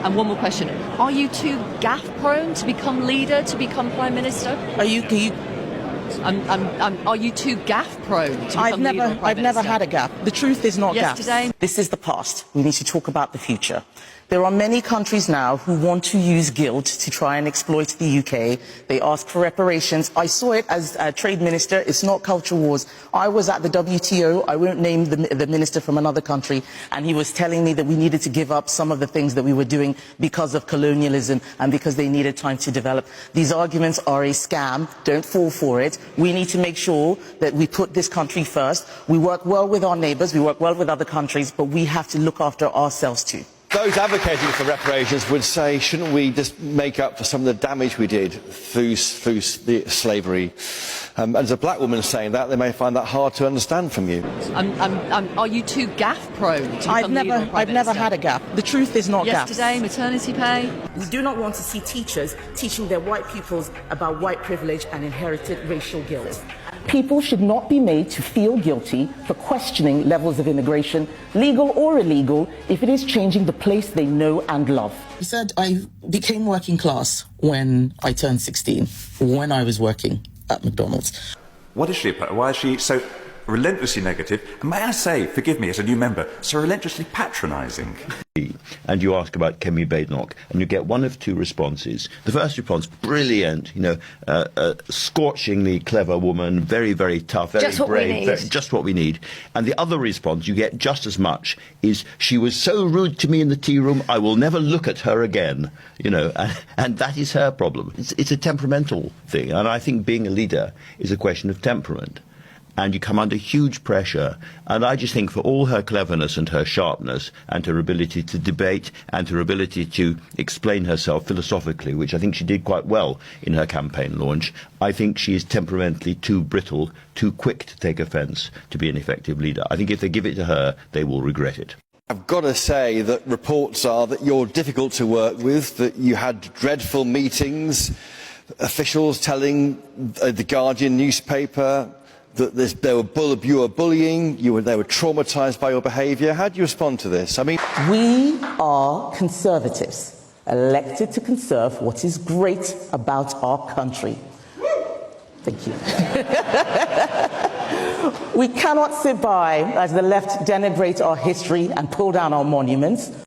And one more question. Are you too gaffe-prone to become leader, to become Prime Minister? Are you too gaffe-prone to become I've leader or Prime never Minister? had a gap. The truth is not Yesterday. gaps. This is the past. We need to talk about the future. There are many countries now who want to use guilt to try and exploit the UK. They ask for reparations. I saw it as a trade minister. It's not culture wars. I was at the WTO. I won't name the minister from another country. And he was telling me that we needed to give up some of the things that we were doing because of colonialism and because they needed time to develop. These arguments are a scam. Don't fall for it. We need to make sure that we put this country first. We work well with our neighbours. We work well with other countries. But we have to look after ourselves too. Those advocating for reparations would say, shouldn't we just make up for some of the damage we did through the slavery? As a black woman saying that, they may find that hard to understand from you. Are you too gaffe-prone to become leader or Prime I've never Minister? had a gap. The truth is not gaps. Yesterday, maternity pay. We do not want to see teachers teaching their white pupils about white privilege and inherited racial guilt. People should not be made to feel guilty for questioning levels of immigration, legal or illegal, if it is changing the place they know and love. He said I became working class when I turned 16, when I was working at McDonald's. What is she about? Why is she so relentlessly negative? And may I say, forgive me as a new member, so relentlessly patronising? And you ask about Kemi Badenoch, and you get one of two responses. The first response, brilliant, scorchingly clever woman, very, very tough, very brave, just what we need. And the other response you get just as much is, she was so rude to me in the tea room, I will never look at her again. And that is her problem. It's a temperamental thing, and I think being a leader is a question of temperament. And you come under huge pressure. And I just think for all her cleverness and her sharpness and her ability to debate and her ability to explain herself philosophically, which I think she did quite well in her campaign launch, I think she is temperamentally too brittle, too quick to take offence to be an effective leader. I think if they give it to her, they will regret it. I've got to say that reports are that you're difficult to work with, that you had dreadful meetings, officials telling the Guardian newspaper that you were bullying, they were traumatised by your behaviour. How do you respond to this? I mean, We are conservatives, elected to conserve what is great about our country. Thank you. We cannot sit by as the left denigrate our history and pull down our monuments.